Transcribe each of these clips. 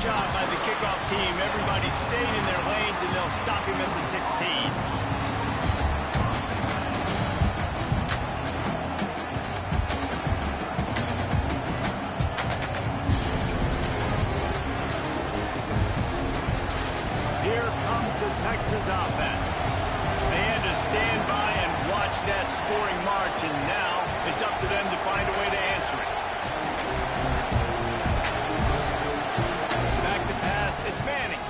job by the kickoff team. Everybody stayed in their lanes, and they'll stop him at the 16. Here comes the Texas offense. They had to stand by and watch that scoring march, and now it's up to them to find a way to answer it. Back to pass. It's Manning.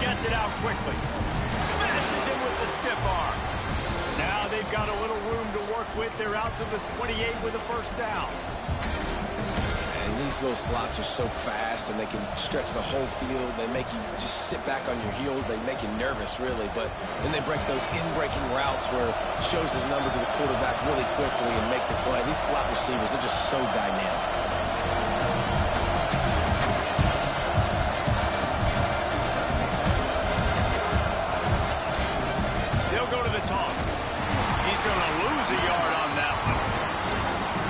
Gets it out quickly. Smashes him with the stiff arm. Now they've got a little room to work with. They're out to the 28 with a first down. And these little slots are so fast, and they can stretch the whole field. They make you just sit back on your heels. They make you nervous, really. But then they break those in-breaking routes where it shows his number to the quarterback really quickly and make the play. These slot receivers, they're just so dynamic. They'll go to the toss. He's going to lose a yard on that one.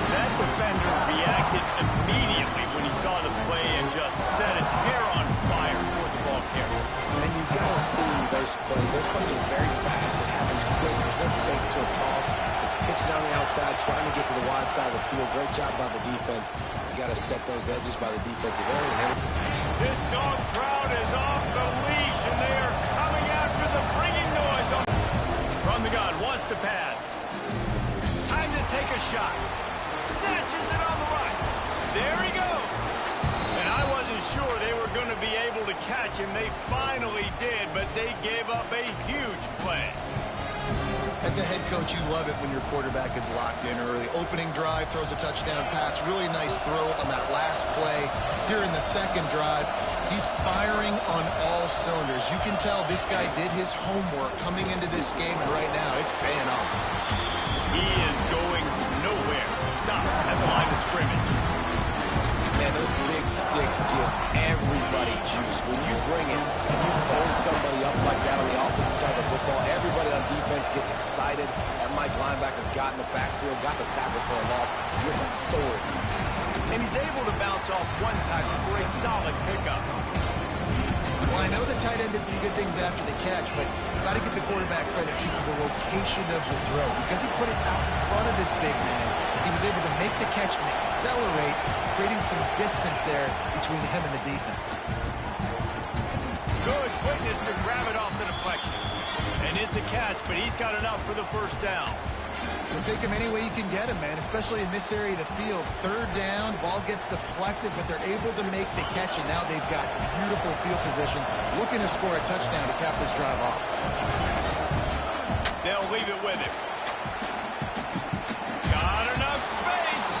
That defender reacted immediately when he saw the play and just set his hair on fire for the ball carrier. And you've got to see those plays. Those plays are very fast. It happens quick. There's no fake to a toss. It's pitching on the outside, trying to get to the wide side of the field. Great job by the defense. You got to set those edges by the defensive end. This dog crowd is off the leash, and they are coming after the bringing noise. From the gun, wants to pass. Time to take a shot. Snatches it on the right. There he goes. And I wasn't sure they were going to be able to catch him. They finally did, but they gave up a huge play. As a head coach, you love it when your quarterback is locked in early. Opening drive, throws a touchdown pass. Really nice throw on that last play. Here in the second drive, he's firing on all cylinders. You can tell this guy did his homework coming into this game, and right now it's paying off. He is going nowhere. Stop at the line of scrimmage. Man, those big sticks give everybody juice. When you bring it and you fold somebody up like that on the offensive side of the football, everybody on defense gets excited. That Mike linebacker got in the backfield, got the tackle for a loss with authority. And he's able to bounce off one tackle for a solid pickup. Well, I know the tight end did some good things after the catch, but got to give the quarterback credit to the location of the throw. Because he put it out in front of his big man, he was able to make the catch and accelerate, creating some distance there between him and the defense. Good quickness to grab it off the deflection. And it's a catch, but he's got enough for the first down. You'll take him any way you can get him, man, especially in this area of the field. Third down, ball gets deflected, but they're able to make the catch, and now they've got beautiful field position, looking to score a touchdown to cap this drive off. They'll leave it with him. Got enough space,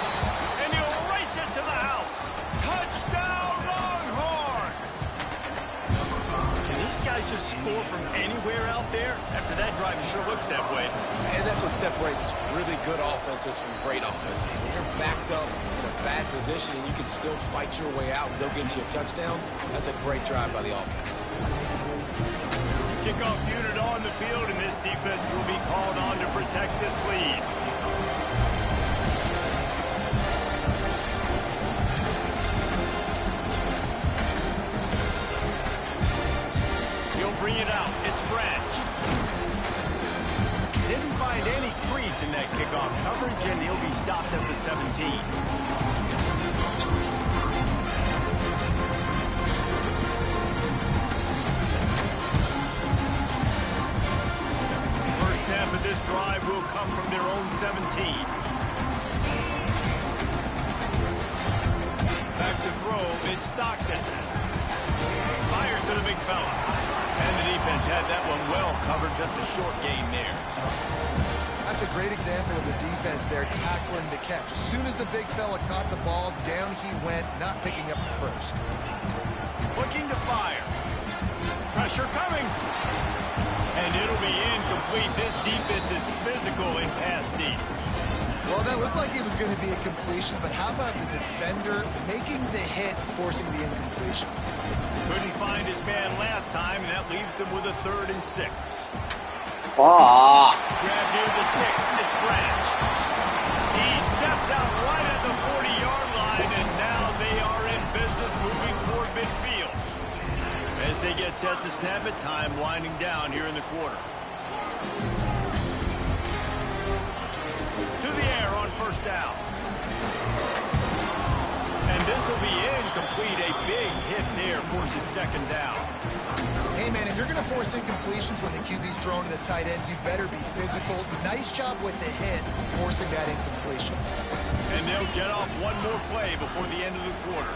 and he'll race it to the house. Touchdown, Longhorn! Can these guys just score from anywhere out there? After that drive, it sure looks that way. And that's what separates really good offenses from great offenses. When you're backed up in a bad position and you can still fight your way out and they'll get you a touchdown, that's a great drive by the offense. Kickoff unit on the field, and this defense will be called on to protect this lead. He'll bring it out. It's Branch. Didn't find any crease in that kickoff coverage, and he'll be stopped at the 17. Of this drive will come from their own 17. Back to throw, it's Stockton. Fires to the big fella. And the defense had that one well covered, just a short gain there. That's a great example of the defense there tackling the catch. As soon as the big fella caught the ball, down he went, not picking up the first. Looking to fire. Pressure coming. And it'll be incomplete. This defense is physical in pass deep. Well, that looked like it was going to be a completion, but how about the defender making the hit, forcing the incompletion? Couldn't find his man last time, and that leaves him with a 3rd and 6. Grab near the sticks. It's Branch. He steps out right at the 40-yard line, and now they are in business moving toward midfield. As they get set to snap it, time winding down here in the quarter. To the air on first down. And this will be incomplete. A big hit there forces second down. Hey, man, if you're going to force incompletions when the QB's throwing to the tight end, you better be physical. Nice job with the hit, forcing that incompletion. And they'll get off one more play before the end of the quarter.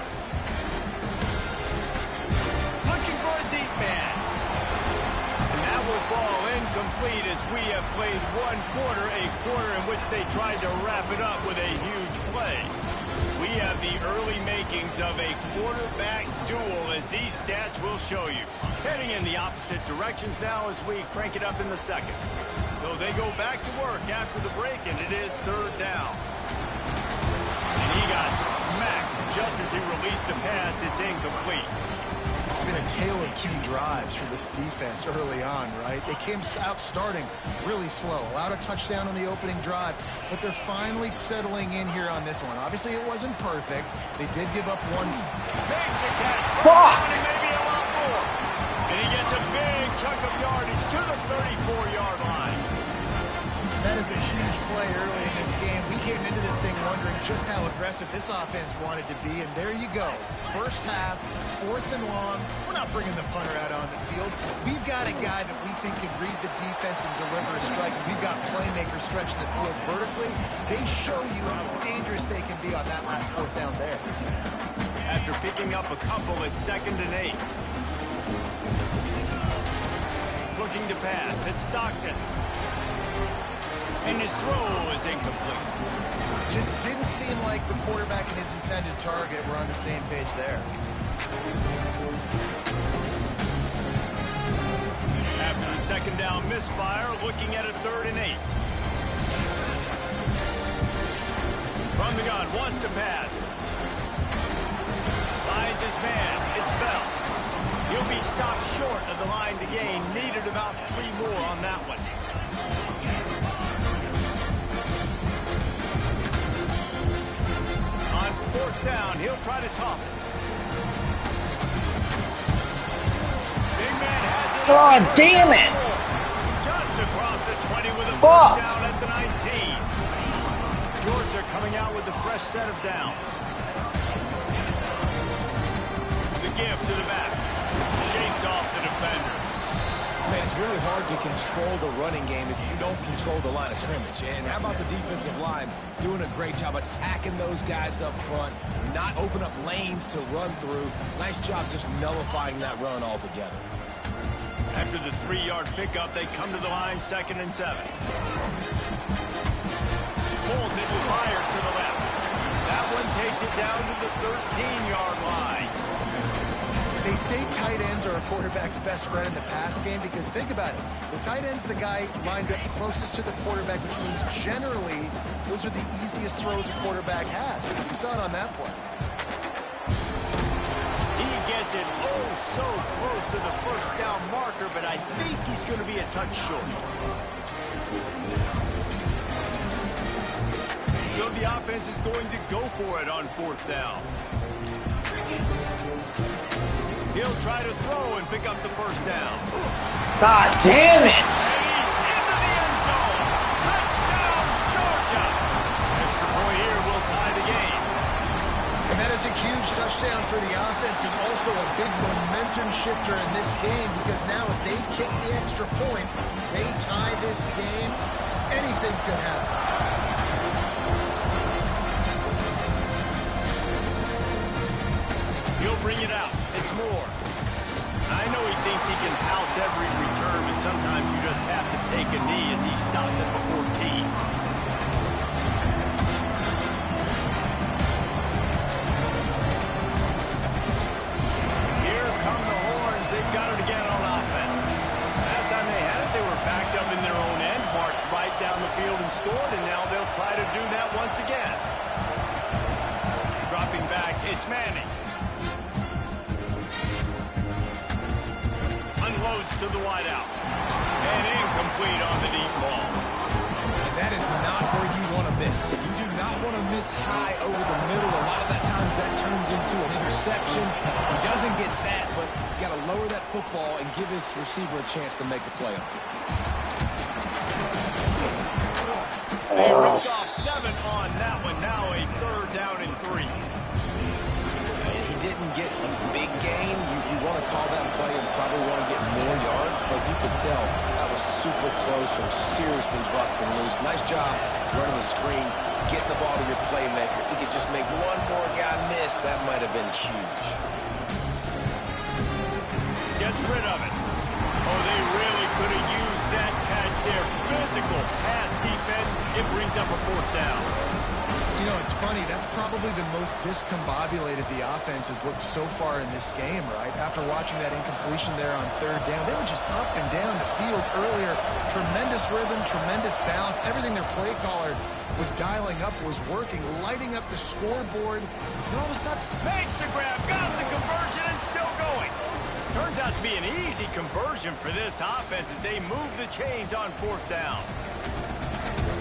Looking for a deep man. And that will fall incomplete as we have played one quarter, a quarter in which they tried to wrap it up with a huge play. We have the early makings of a quarterback duel, as these stats will show you. Heading in the opposite directions now as we crank it up in the second. So they go back to work after the break, and it is third down. And he got smacked just as he released the pass. It's incomplete. It's been a tale of two drives for this defense early on, right? They came out starting really slow, allowed a touchdown on the opening drive, but they're finally settling in here on this one. Obviously, it wasn't perfect. They did give up one. Makes a catch. Fuck! Maybe a lot more. And he gets a big chunk of yardage to the 34-yard line. That is a huge play early in this game. We came into this thing wondering just how aggressive this offense wanted to be, and there you go. First half, 4th and long. We're not bringing the punter out on the field. We've got a guy that we think can read the defense and deliver a strike. We've got playmakers stretching the field vertically. They show you how dangerous they can be on that last 4th down there. After picking up a couple at 2nd and 8. Looking to pass. It's Stockton. And his throw is incomplete. Just didn't seem like the quarterback and his intended target were on the same page there. After the second down misfire, looking at a 3rd and 8. From the gun, wants to pass. Finds his man. It's Bell. He'll be stopped short of the line to gain. Needed about 3 more on that one. On 4th down, he'll try to toss it. Big man has it. God damn it! Just across the 20 with a Fuck. first down at the 19. Georgia coming out with a fresh set of downs. The give to the back. Shakes off the defender. Man, it's really hard to control the running game if you don't control the line of scrimmage. And how about the defensive line doing a great job attacking those guys up front, not open up lanes to run through. Nice job just nullifying that run altogether. After the 3-yard pickup, they come to the line 2nd and 7. Pulls it with Myers to the left. That one takes it down to the 13-yard line. They say tight ends are a quarterback's best friend in the pass game because think about it. The tight end's the guy lined up closest to the quarterback, which means generally those are the easiest throws a quarterback has. You saw it on that play. He gets it so close to the first down marker, but I think he's going to be a touch short. So the offense is going to go for it on 4th down. He'll try to throw and pick up the first down. God damn it! And he's into the end zone. Touchdown, Georgia. Extra point here will tie the game. And that is a huge touchdown for the offense and also a big momentum shifter in this game because now if they kick the extra point, they tie this game, anything could happen. He'll bring it out. It's Moore. I know he thinks he can house every return, but sometimes you just have to take a knee as he stopped it before T. Here come the horns. They've got it again on offense. Last time they had it, they were backed up in their own end, marched right down the field and scored, and now they'll try to do that once again. Dropping back, it's Manning. Unloads to the wideout. And incomplete on the deep ball. And that is not where you want to miss. You do not want to miss high over the middle. A lot of that time Sometimes that turns into an interception. He doesn't get that, but you got to lower that football and give his receiver a chance to make a play on it. They ripped off 7 on that one. Now a 3rd down and 3. And he didn't get a big gain. You want to call that play and probably want to get more yards, but you could tell that was super close from seriously busting loose. Nice job running the screen, getting the ball to your playmaker. If he could just make one more guy miss, that might have been huge. Gets rid of it. Oh, they really could have used that catch there. Physical pass defense. It brings up a 4th down. You know, it's funny. That's probably the most discombobulated the offense has looked so far in this game, right? After watching that incompletion there on 3rd down, they were just up and down the field earlier. Tremendous rhythm, tremendous balance. Everything their play caller was dialing up was working, lighting up the scoreboard. And all of a sudden, Makes the grab, got the conversion, and still going. Turns out to be an easy conversion for this offense as they move the chains on 4th down.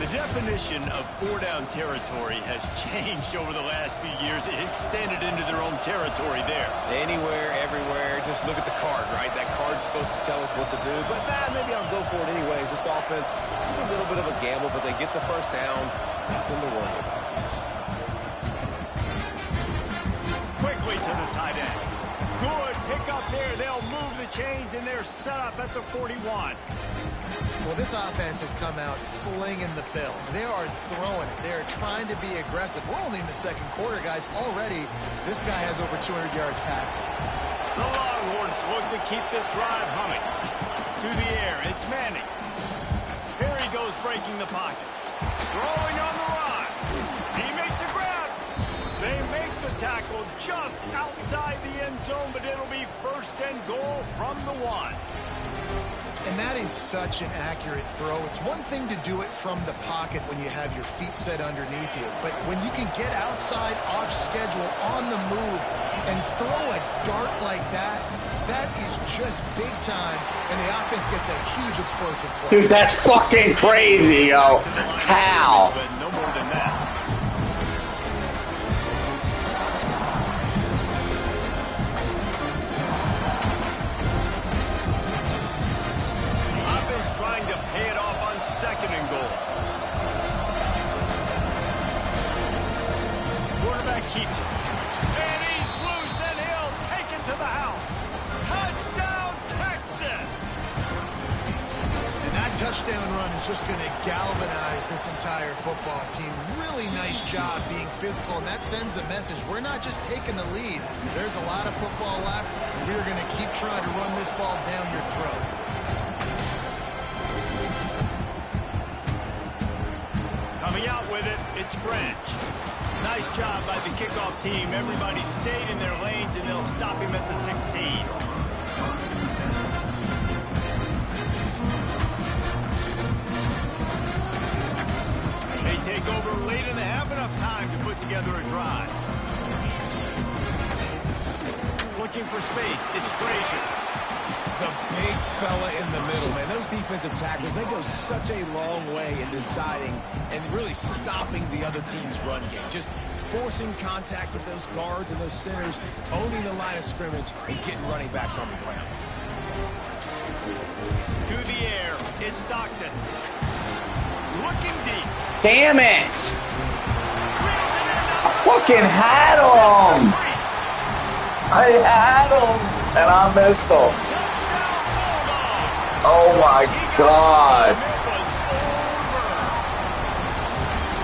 The definition of 4-down territory has changed over the last few years. It extended into their own territory there. Anywhere, everywhere, just look at the card, right? That card's supposed to tell us what to do, but maybe I'll go for it anyways. This offense took a little bit of a gamble, but they get the 1st down. Nothing to worry about, yes. Quickly to the tight end. Good pick up there. They'll move the chains, and they're set up at the 41. well, this offense has come out slinging the pill. They are throwing it. They are trying to be aggressive. We're only in the 2nd quarter, guys. Already, this guy has over 200 yards passing. The Longhorns look to keep this drive humming. To the air, it's Manning. Here he goes, breaking the pocket. Throwing on the run. He makes a grab. They make the tackle just outside the end zone, but it'll be 1st and goal from the 1. And that is such an accurate throw. It's one thing to do it from the pocket when you have your feet set underneath you, but when you can get outside, off schedule, on the move, and throw a dart like that, that is just big time, and the offense gets a huge explosive play. Dude, that's fucking crazy, yo. How? But no more than that. Trying to pay it off on 2nd and goal. Quarterback keeps it. And he's loose, and he'll take it to the house. Touchdown, Texans! And that touchdown run is just going to galvanize this entire football team. Really nice job being physical, and that sends a message. We're not just taking the lead. There's a lot of football left. We're going to keep trying to run this ball down your throat. Coming out with it, it's Branch. Nice job by the kickoff team. Everybody stayed in their lanes, and they'll stop him at the 16. They take over late in the half, enough time to put together a drive. Looking for space, it's Frazier. The big fella in the middle, man. Those defensive tackles, they go such a long way in deciding and really stopping the other team's run game. Just forcing contact with those guards and those centers, owning the line of scrimmage, and getting running backs on the ground. To the air, it's Stockton. Looking deep. Damn it! I fucking had him! I had him, and I missed him. Oh my God.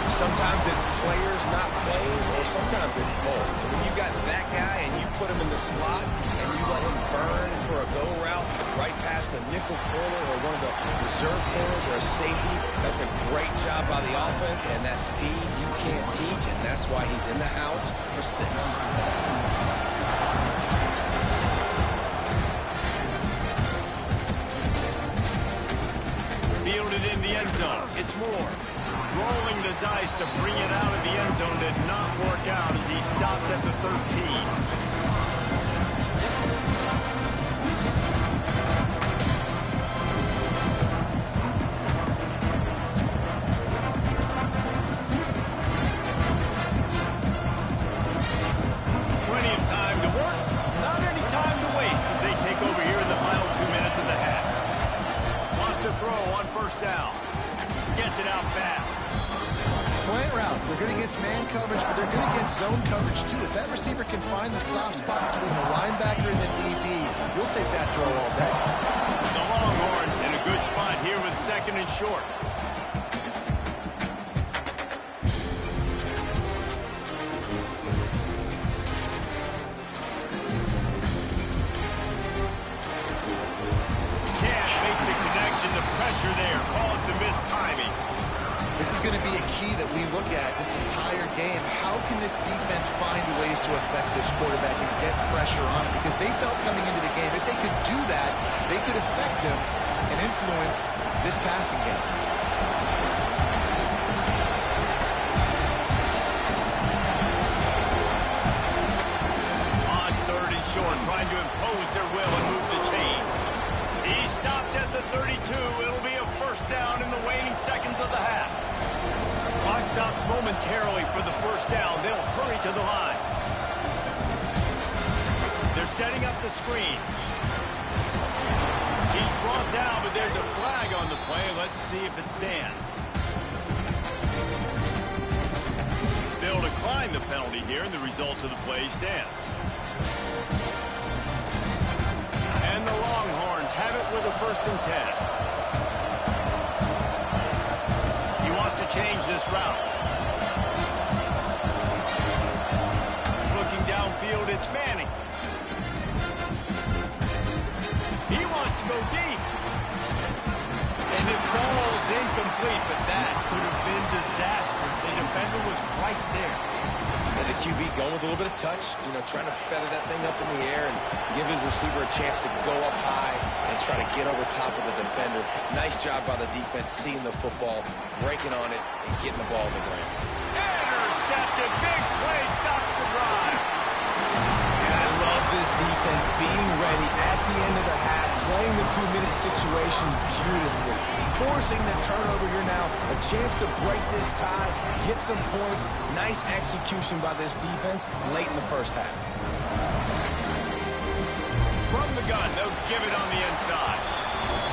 Sometimes it's players, not plays, or sometimes it's both. When you got that guy and you put him in the slot and you let him burn for a go route right past a nickel corner or one of the reserve corners or a safety, that's a great job by the offense, and that speed you can't teach, and that's why he's in the house for 6. Fielded in the end zone. It's Moore. Rolling the dice to bring it out of the end zone did not work out as he stopped at the 13. to throw on first down. Gets it out fast. Slant routes, they're good against man coverage, but they're good against zone coverage too. If that receiver can find the soft spot between the linebacker and the DB, you'll take that throw all day. The Longhorns in a good spot here with second and short. The pressure there caused the missed timing. This is going to be a key that we look at this entire game. How can this defense find ways to affect this quarterback and get pressure on him? Because they felt coming into the game, if they could do that, they could affect him and influence this passing game. On third and short, trying to impose their will and move the chains. He stopped at the 32. It'll be a first down in the waning seconds of the half. Clock stops momentarily for the first down. They'll hurry to the line. They're setting up the screen. He's brought down, but there's a flag on the play. Let's see if it stands. They'll decline the penalty here, and the result of the play stands. And the Longhorns have it with a 1st and 10. He wants to change this route. Looking downfield, it's Manning. He wants to go deep. And it falls incomplete, but that could have been disastrous. The defender was right there. And the QB going with a little bit of touch, trying to feather that thing up in the air and give his receiver a chance to go up high and try to get over top of the defender. Nice job by the defense, seeing the football, breaking on it, and getting the ball on the ground. Intercepted. Big play stops the drive. And I love this defense being ready at the end of the half, playing the 2-minute situation beautifully, forcing the turnover here now, a chance to break this tie, get some points. Nice execution by this defense late in the first half. From the gun, they'll give it on the inside.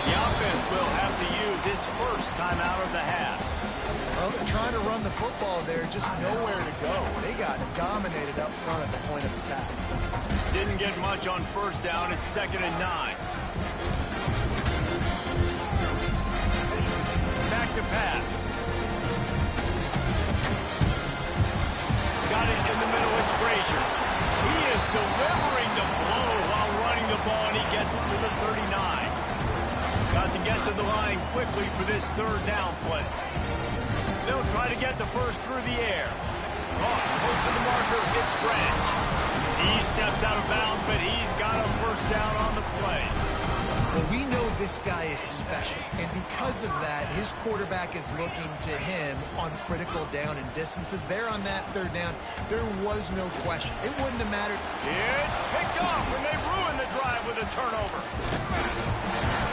The offense will have to use its first time out of the half. Well, they're trying to run the football there, just nowhere to go. They got dominated up front at the point of attack. Didn't get much on first down. It's 2nd and 9. Back to pass. Got it in the middle. It's Frazier. He is delivering the blow while running the ball, and he gets it to the 39. Got to get to the line quickly for this 3rd down play. They'll try to get the first through the air. Caught close to the marker. It's Branch. He steps out of bounds, but he's got a first down on the play. Well, we know this guy is special, and because of that, his quarterback is looking to him on critical down and distances. There on that 3rd down, there was no question. It wouldn't have mattered. It's picked off, and they ruin the drive with a turnover.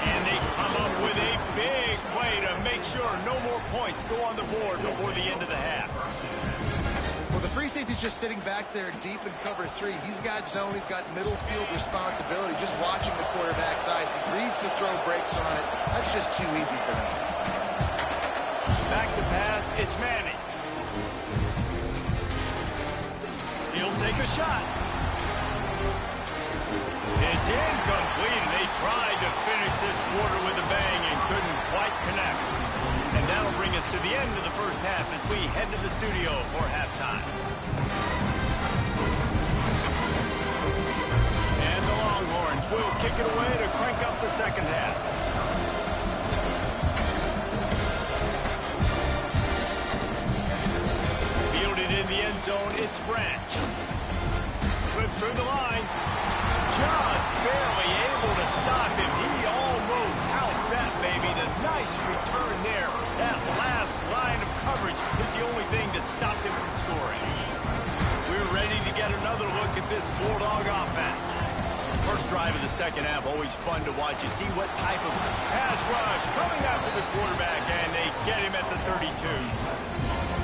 And they come up with a big play to make sure no more points go on the board before the end of the half. Well, the free safety's just sitting back there deep in cover 3. He's got zone. He's got middle field responsibility. Just watching the quarterback's eyes. He reads the throw, breaks on it. That's just too easy for him. Back to pass. It's Manning. He'll take a shot. It's incomplete, and they tried to finish this quarter with a bang and couldn't quite connect. And that'll bring us to the end of the first half as we head to the studio for halftime. And the Longhorns will kick it away to crank up the second half. Fielded in the end zone, it's Branch. Slips through the line. Just barely able to stop him. He almost housed that baby. The nice return there. That last line of coverage is the only thing that stopped him from scoring. We're ready to get another look at this Bulldog offense. First drive of the second half, always fun to watch. You see what type of pass rush coming after the quarterback, and they get him at the 32.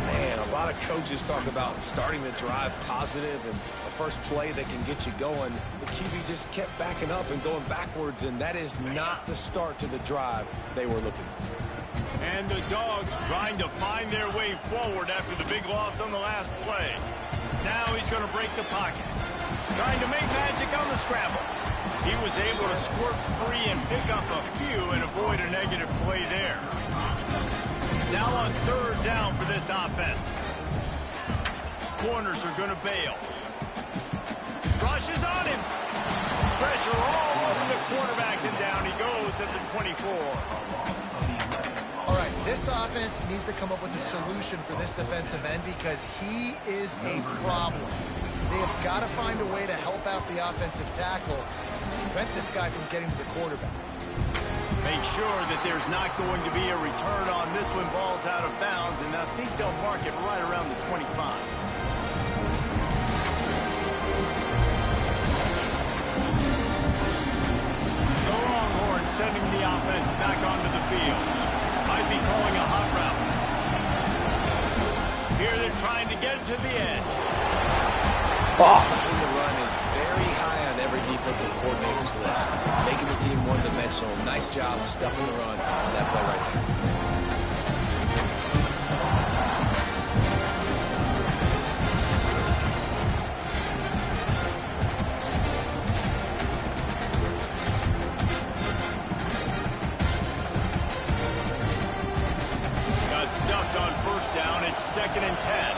Man lot of coaches talk about starting the drive positive and a first play that can get you going. The QB just kept backing up and going backwards, and that is not the start to the drive they were looking for. And the Dogs trying to find their way forward after the big loss on the last play. Now he's going to break the pocket. Trying to make magic on the scramble. He was able to squirt free and pick up a few and avoid a negative play there. Now on third down for this offense. Corners are going to bail. Rushes on him. Pressure all over the quarterback, and down he goes at the 24. All right, this offense needs to come up with a solution for this defensive end because he is a problem. They have got to find a way to help out the offensive tackle, prevent this guy from getting to the quarterback. Make sure that there's not going to be a return on this when ball's out of bounds, and I think they'll mark it right around the 25. The Longhorns sending the offense back onto the field. Might be calling a hot route. Here they're trying to get to the edge. Stopping the run is very high on every defensive coordinator's list. Making the team one-dimensional. Nice job stuffing the run on that play right there. Got stuffed on first down. It's 2nd and 10.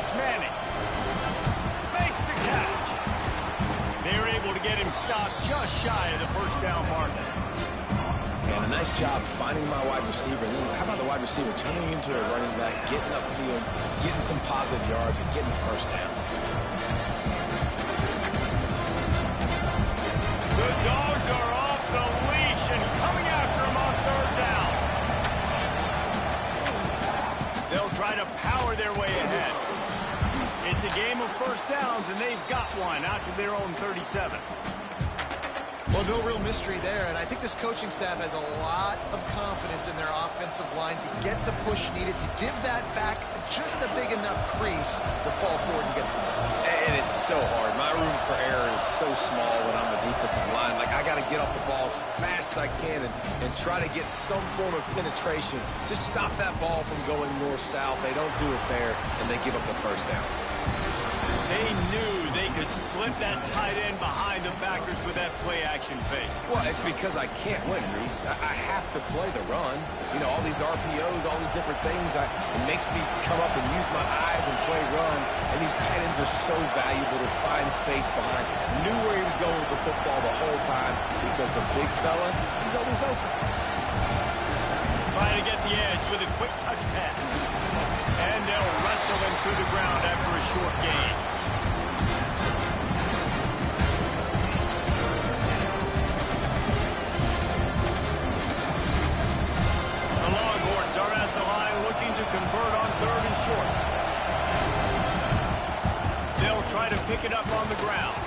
It's Manning. Makes the catch. They're able to get him stopped just shy of the first down marker. And a nice job finding my wide receiver. And then how about the wide receiver turning into a running back, getting upfield, getting some positive yards, and getting the first down. The Dogs are off the leash and coming after him on third down. They'll try to power their way ahead. It's a game of first downs, and they've got one out to their own 37. Well, no real mystery there, and I think this coaching staff has a lot of confidence in their offensive line to get the push needed to give that back just a big enough crease to fall forward and get the finish. And it's so hard. My room for error is so small when I'm a defensive line. Like, I got to get off the ball as fast as I can and try to get some form of penetration. Just stop that ball from going north-south. They don't do it there, and they give up the first down. They knew they could slip that tight end behind the backers with that play-action fake. Well, it's because I can't win, Reese. I have to play the run. You know, all these RPOs, all these different things, it makes me come up and use my eyes and play run. And these tight ends are so valuable to find space behind. Knew where he was going with the football the whole time because the big fella, he's always open. Trying to get the edge with a quick touch pass. And they'll wrestle him to the ground after a short gain. The Longhorns are at the line looking to convert on third and short. They'll try to pick it up on the ground.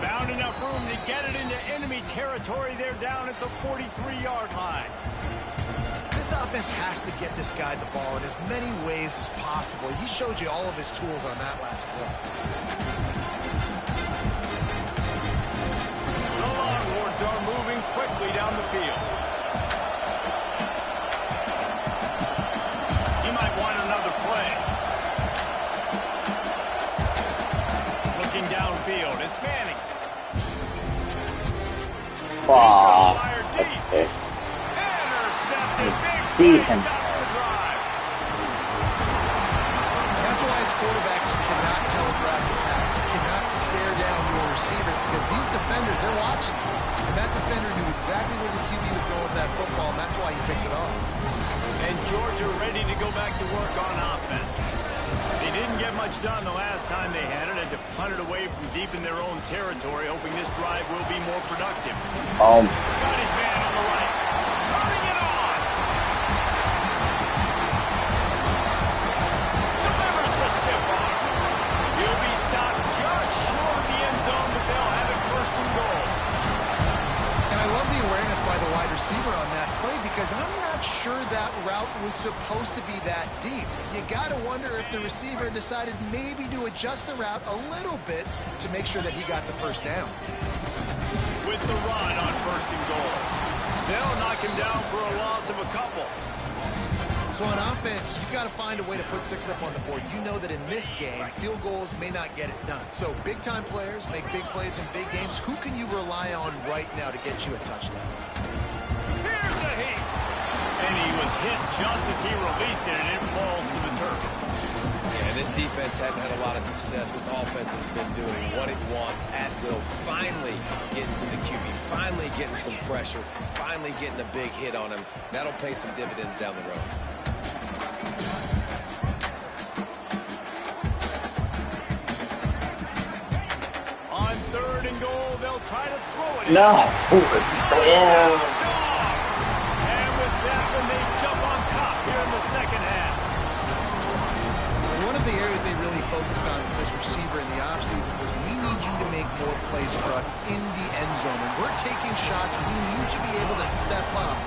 Found enough room to get it into enemy territory. They're down at the 43-yard line. This offense has to get this guy the ball in as many ways as possible. He showed you all of his tools on that last play. The Longhorns are moving quickly down the field. He might want another play. Looking downfield, it's Manning. Wow. Deep. See him. That's why as quarterbacks you cannot telegraph the pass. You cannot stare down your receivers because these defenders, they're watching you. And that defender knew exactly where the QB was going with that football, and that's why he picked it off. And Georgia ready to go back to work on offense. They didn't get much done the last time they had it. Had to punt it away from deep in their own territory, hoping this drive will be more productive. Got his man on the right. Turning it on. Delivers the stiff arm. He'll be stopped just short of the end zone, but they'll have it first and goal. And I love the awareness by the wide wide receiver on that play because I'm not sure that route was supposed to be that deep. You got to wonder if the receiver decided maybe to adjust the route a little bit to make sure that he got the first down. With the run on 1st and goal. They'll knock him down for a loss of a couple. So on offense, you've got to find a way to put 6 up on the board. You know that in this game, field goals may not get it done. So big-time players make big plays in big games. Who can you rely on right now to get you a touchdown? Here's a hit. And he was hit just as he released it, and it falls to the turf. Yeah, this defense hadn't had a lot of success. This offense has been doing what it wants at will. Finally getting to the QB. Finally getting some pressure. Finally getting a big hit on him. That'll pay some dividends down the road. On 3rd and goal, they'll try to throw it. No. And with that, when they jump on top here in the second half. One of the areas they really focused on with this receiver in the offseason was we need you to make more plays for us in the end zone. When we're taking shots, we need you to be able to step up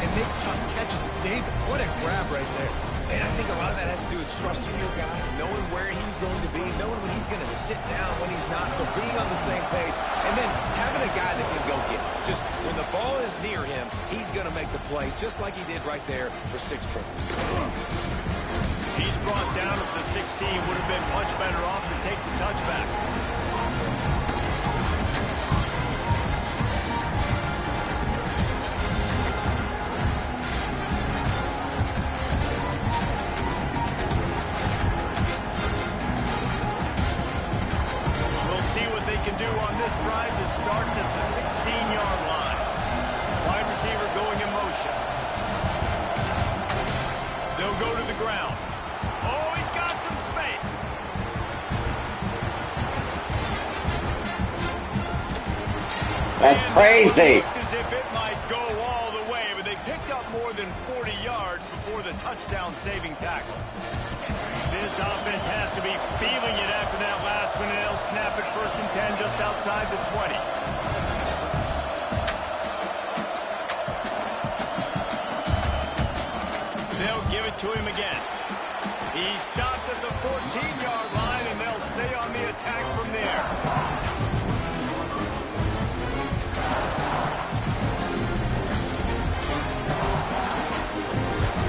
and make tough catches. David, what a grab right there. And I think a lot of that has to do with trusting your guy, knowing where he's going to be, knowing when he's going to sit down, when he's not. So being on the same page, and then having a guy that can go get it. Just when the ball is near him, he's going to make the play, just like he did right there for 6 points. He's brought down at the 16. Would have been much better off to take the touchback. Do on this drive that starts at the 16-yard line. Wide receiver going in motion. They'll go to the ground. Oh, he's got some space. That's crazy. Looked as if it might go all the way, but they picked up more than 40 yards before the touchdown-saving tackle. This offense has to be feeling it after that last one, and they'll snap it 1st and 10 just outside the 20. They'll give it to him again. He stopped at the 14-yard line, and they'll stay on the attack from there.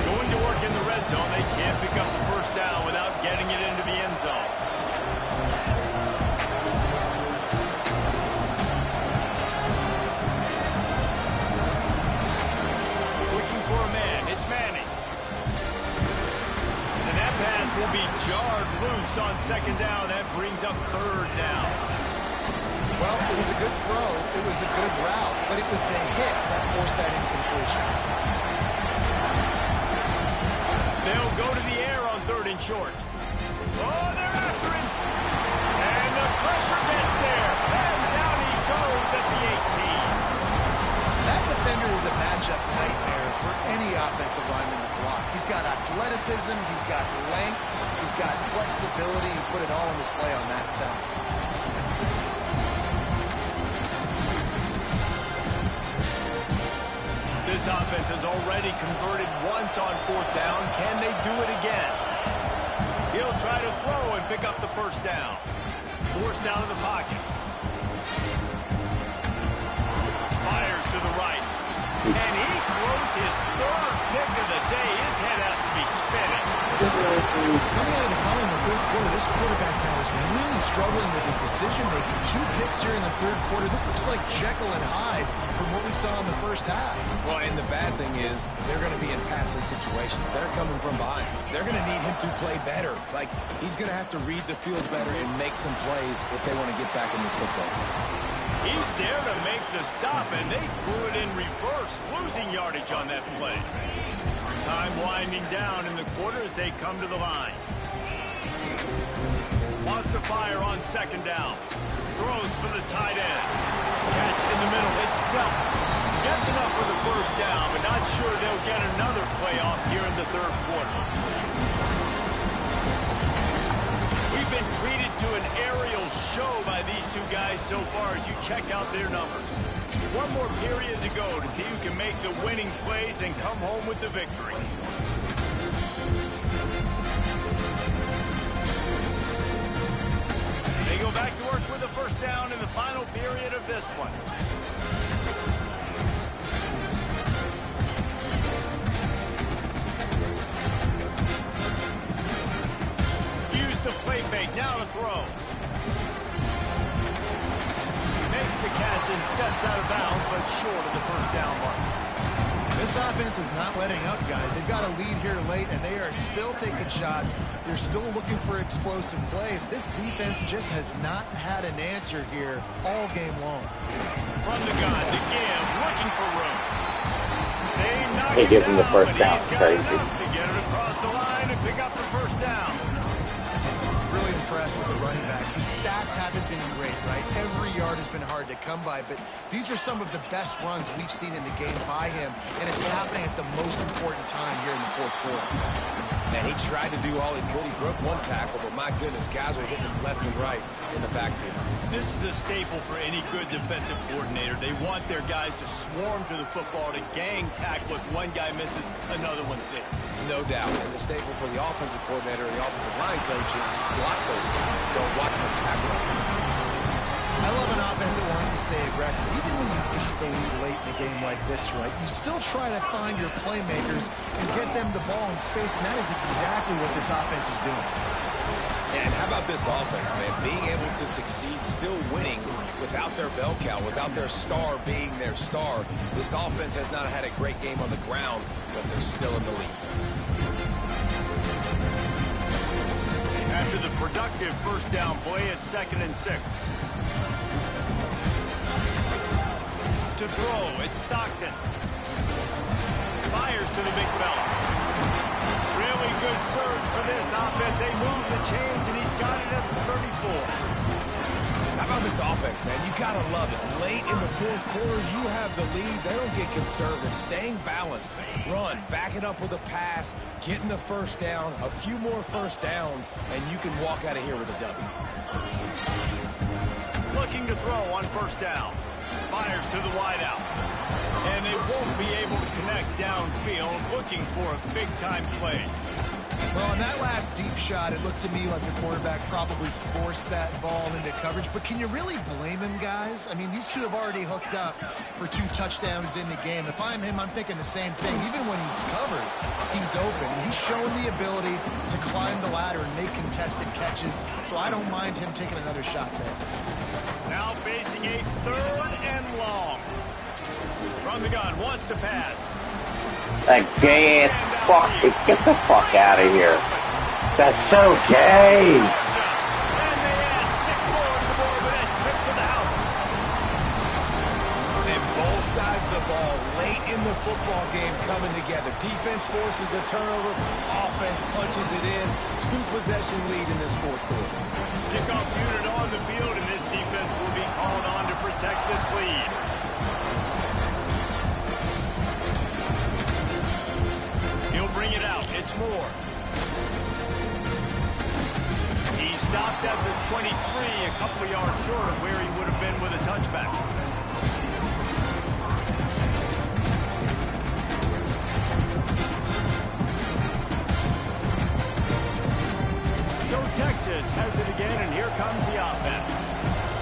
Going to work in the red zone. They can't pick up the first down without getting it into the end zone. Looking for a man. It's Manning. And that pass will be jarred loose on 2nd down. That brings up 3rd down. Well, it was a good throw. It was a good route, but it was the hit that forced that incompletion. They'll go to the air on 3rd and short. Oh, they're after him. And the pressure gets there. And down he goes at the 18. That defender is a matchup nightmare for any offensive lineman to block. He's got athleticism, he's got length, he's got flexibility. You put it all on display on that side. This offense has already converted once on 4th down. Can they do it again? He'll try to throw and pick up the 1st down. Forced down in the pocket. Fires to the right. And he throws his 3rd pick of the day. His head has to be spinning. Coming out of the tunnel in the 3rd quarter, this quarterback now is really struggling with his decision-making. 2 picks here in the 3rd quarter. This looks like Jekyll and Hyde from what we saw in the 1st half. Well, and the bad thing is they're going to be in passing situations. They're coming from behind. They're going to need him to play better. Like, he's going to have to read the field better and make some plays if they want to get back in this football game. He's there to make the stop, and they threw it in reverse, losing yardage on that play. Time winding down in the quarter as they come to the line. Wants to fire on 2nd down. Throws for the tight end. Catch in the middle. It's Belt. Gets enough for the 1st down, but not sure they'll get another playoff here in the 3rd quarter. We've been treated to an aerial show by these two guys so far as you check out their numbers. One more period to go to see who can make the winning plays and come home with the victory. They go back to work with a first down in the final period of this one. Use the play fake, now to throw. Makes the catch and steps out of bounds, but short of the first down mark. This offense is not letting up, guys. They've got a lead here late, and they are still taking shots. They're still looking for explosive plays. This defense just has not had an answer here all game long. From the gun to give, looking for room. They give him the first down. Crazy. To get it across the line and pick up the first down. Really impressed with the running back. His stats haven't been great, right? Every yard has been hard to come by, but these are some of the best runs we've seen in the game by him, and it's happening at the most important time here in the fourth quarter. And he tried to do all he could. He broke one tackle, but my goodness, guys are hitting him left and right in the backfield. This is a staple for any good defensive coordinator. They want their guys to swarm to the football, to gang tackle. If one guy misses, another one's there. No doubt. And the staple for the offensive coordinator and the offensive line coach is block those guys. Don't watch them tackle. I love an offense that wants to stay aggressive. Even when you've got the lead late in a game like this, right, you still try to find your playmakers and get them the ball in space, and that is exactly what this offense is doing. And how about this offense, man? Being able to succeed, still winning without their bell cow, without their star being their star. This offense has not had a great game on the ground, but they're still in the lead. After the productive first down play at 2nd and 6. To throw, it's Stockton. Fires to the big fella. Really good surge for this offense. They move the chains, and he's got it at the 34. How about this offense, man? You gotta love it. Late in the fourth quarter, you have the lead. They don't get conservative. Staying balanced. Run, back it up with a pass, getting the first down, a few more first downs, and you can walk out of here with a W. Looking to throw on first down. Fires to the wideout. And they won't be able to connect downfield, looking for a big-time play. Well, on that last deep shot, it looked to me like the quarterback probably forced that ball into coverage. But can you really blame him, guys? I mean, these two have already hooked up for 2 touchdowns in the game. If I'm him, I'm thinking the same thing. Even when he's covered, he's open. And he's shown the ability to climb the ladder and make contested catches. So I don't mind him taking another shot there. Now facing a 3rd and long. From the gun, wants to pass. That gay ass fuck. Get the fuck out of here. That's so gay. And they add 6 more to the board with that trip to the house. And both sides of the ball late in the football game coming together. Defense forces the turnover. Offense punches it in. 2-possession lead in this fourth quarter. Kickoff unit on the field, and this defense will be called on to protect this lead. He'll bring it out. It's Moore. He stopped at the 23, a couple of yards short of where he would have been with a touchback. So Texas has it again, and here comes the offense.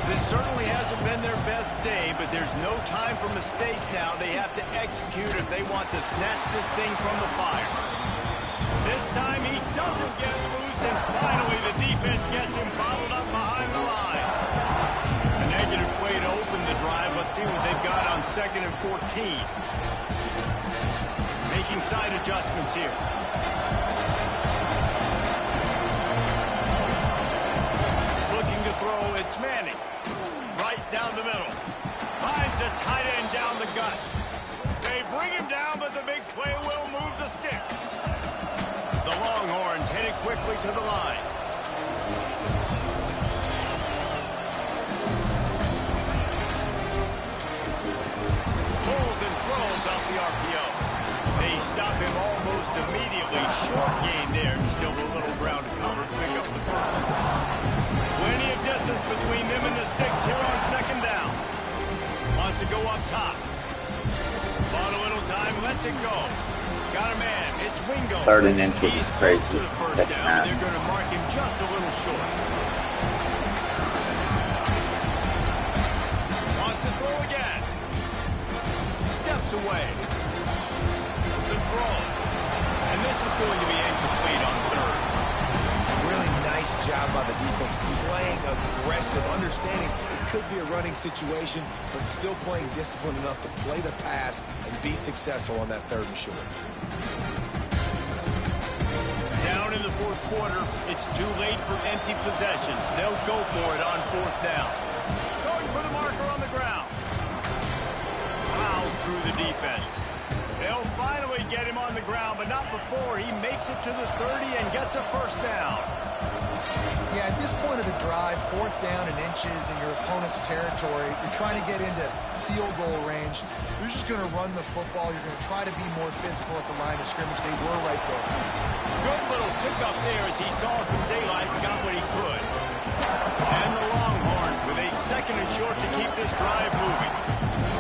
This certainly hasn't been their best day, but there's no time for mistakes now. They have to execute if they want to snatch this thing from the fire. This time he doesn't get loose, and finally the defense gets him bottled up behind the line. A negative play to open the drive. Let's see what they've got on 2nd and 14. Making side adjustments here. Looking to throw, it's Manning. Right down the middle. Finds a tight end down the gut. They bring him down, but the big play will move the sticks. The Longhorns headed quickly to the line. Pulls and throws off the RPO. They stop him almost immediately. Short gain there. Still a little ground to cover to pick up the first. Plenty of distance between them and the sticks here on 2nd down. Wants to go up top. Bought a little time, lets it go. Got a man, it's Wingo. 3rd and inches He's is crazy. close to the first That's down. not. They're going to mark him just a little short. Wants to throw again. Steps away. The throw. And this is going to be incomplete on 3rd. Really nice job by the defense, playing aggressive, understanding it could be a running situation, but still playing disciplined enough to play the pass and be successful on that 3rd and short. Down in the 4th quarter, it's too late for empty possessions. They'll go for it on 4th down. Going for the marker on the ground. Fouls through the defense. They'll finally get him on the ground, but not before he makes it to the 30 and gets a first down. Yeah, at this point of the drive, 4th down and inches in your opponent's territory, you're trying to get into field goal range. You're just going to run the football. You're going to try to be more physical at the line of scrimmage. They were right there. Good little pickup there as he saw some daylight and got what he could. And the Longhorns with a 2nd and short to keep this drive moving.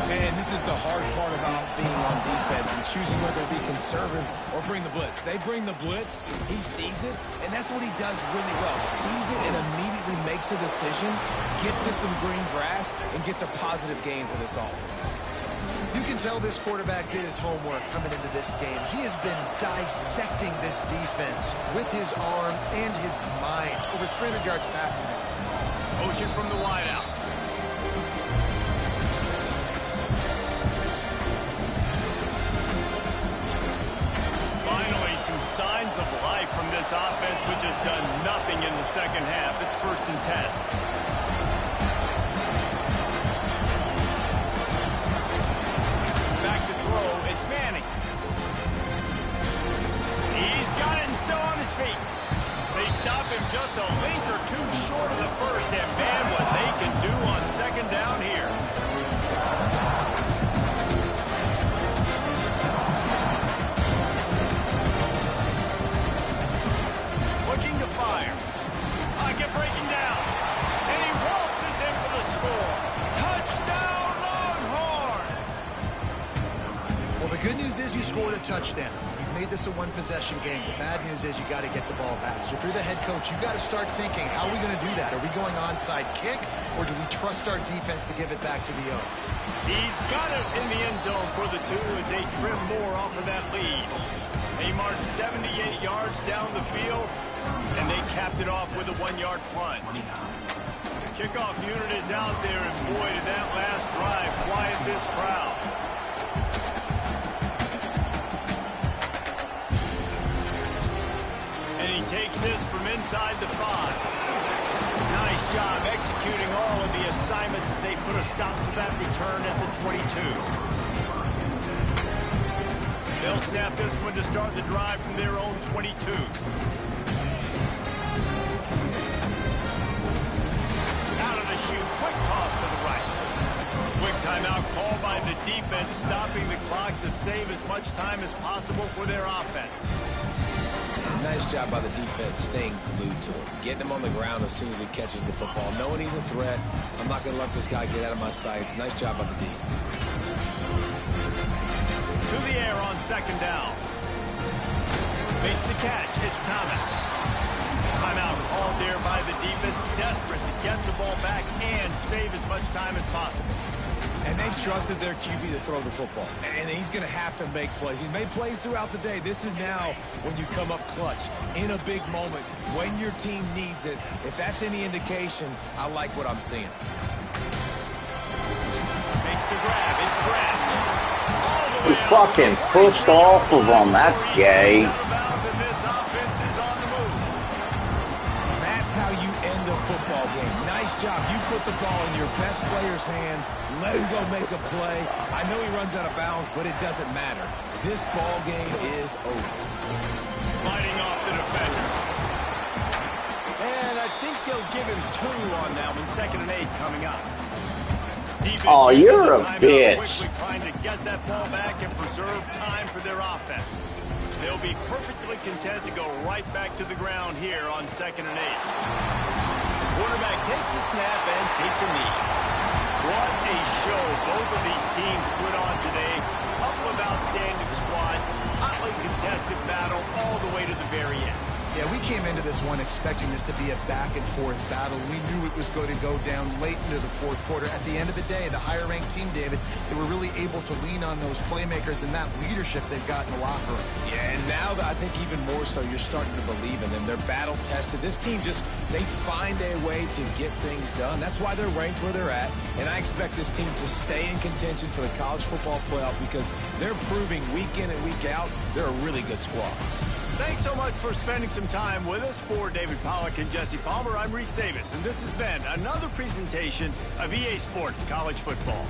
And this is the hard part about being on defense and choosing whether to be conservative or bring the blitz. They bring the blitz, he sees it, and that's what he does really well. Sees it and immediately makes a decision, gets to some green grass, and gets a positive gain for this offense. You can tell this quarterback did his homework coming into this game. He has been dissecting this defense with his arm and his mind. Over 300 yards passing. Motion from the wideout. Finally, some signs of life from this offense, which has done nothing in the 2nd half. It's 1st and 10. Back to throw. It's Manning. He's got it and still on his feet. They stop him just a link or two short of the first, and man, what they can do on 2nd down here. Looking to fire. Pocket breaking down. And he waltzes in for the score. Touchdown, Longhorn! Well, the good news is you scored a touchdown. You've made this a one-possession game. The bad news is you got to get the ball back. So if you're the head coach, you got to start thinking, how are we going to do that? Are we going onside kick, or do we trust our defense to give it back to the O? He's got it in the end zone for the 2 as they trim more off of that lead. They marched 78 yards down the field, and they capped it off with a 1-yard punt. The kickoff unit is out there, and boy, did that last drive quiet this crowd. And he takes this from inside the 5. Nice job executing all of the assignments as they put a stop to that return at the 22. They'll snap this one to start the drive from their own 22. Out of the chute, quick toss to the right. Quick timeout called by the defense, stopping the clock to save as much time as possible for their offense. Nice job by the defense staying glued to him, getting him on the ground as soon as he catches the football, knowing he's a threat. I'm not going to let this guy get out of my sights. Nice job by the D. To the air on 2nd down. Makes the catch. It's Thomas. Timeout called there by the defense, desperate to get the ball back and save as much time as possible. And they've trusted their QB to throw the football. And he's going to have to make plays. He's made plays throughout the day. This is now when you come up clutch in a big moment when your team needs it. If that's any indication, I like what I'm seeing. Makes the grab. It's Branch. He fucking pushed off of him. That's gay. That's how you end a football game. Nice job. You put the ball in your best player's hand. Let him go make a play. I know he runs out of bounds, but it doesn't matter. This ball game is over. Fighting off the defender. And I think they'll give him 2 on that one. 2nd and 8 coming up. Defense Oh, you're a bitch. Quickly trying to get that ball back and preserve time for their offense. They'll be perfectly content to go right back to the ground here on 2nd and 8. Quarterback takes a snap and takes a knee. What a show both of these teams put on today. Couple of outstanding squads, hotly contested battle all the way to the very end. Yeah, we came into this one expecting this to be a back-and-forth battle. We knew it was going to go down late into the fourth quarter. At the end of the day, the higher-ranked team, David, they were really able to lean on those playmakers and that leadership they've got in the locker room. Yeah, and now I think even more so, you're starting to believe in them. They're battle-tested. This team they find a way to get things done. That's why they're ranked where they're at, and I expect this team to stay in contention for the college football playoff because they're proving week in and week out they're a really good squad. Thanks so much for spending some time with us. For David Pollack and Jesse Palmer, I'm Reese Davis, and this has been another presentation of EA Sports College Football.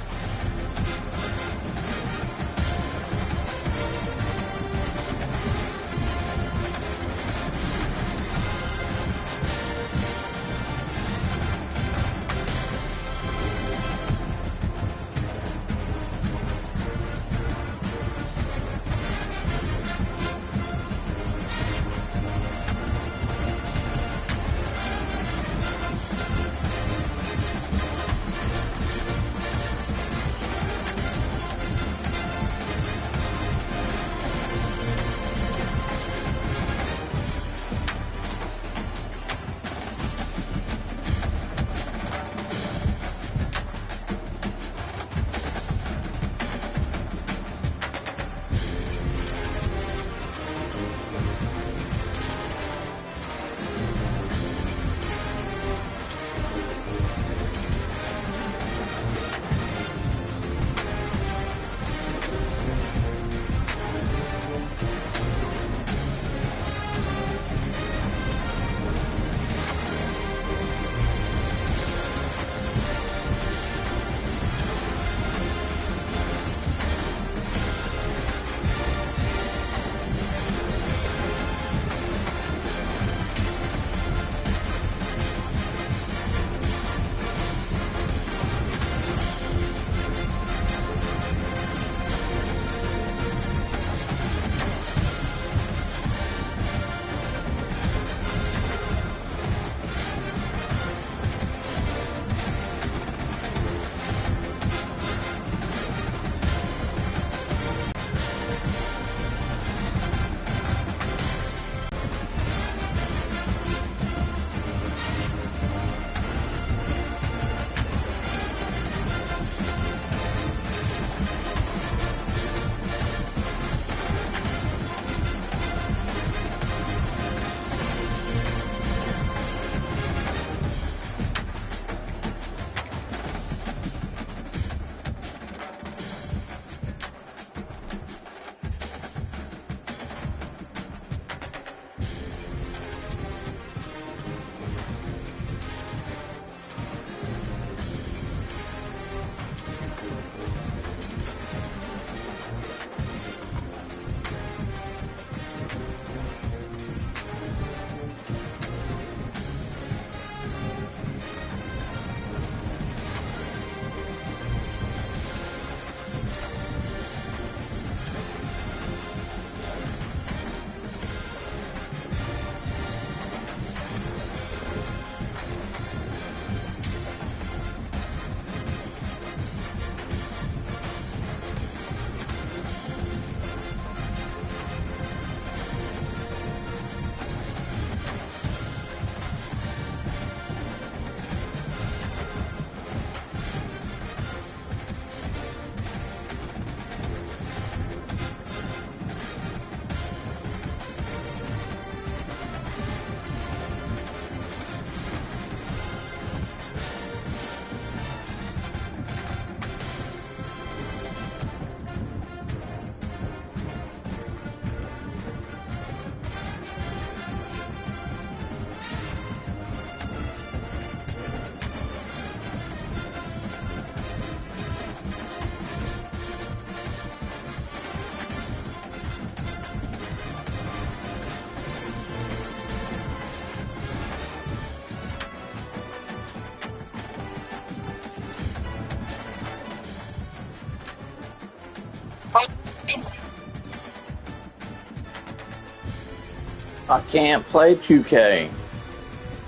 I can't play 2K.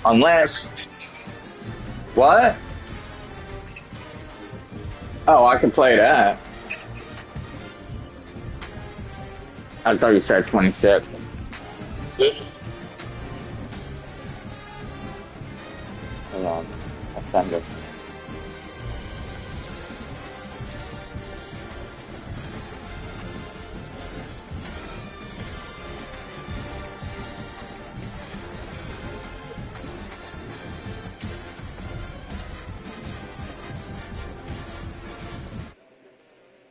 Unless... What? Oh, I can play that. I thought you said 26. Hold on. I'll send it.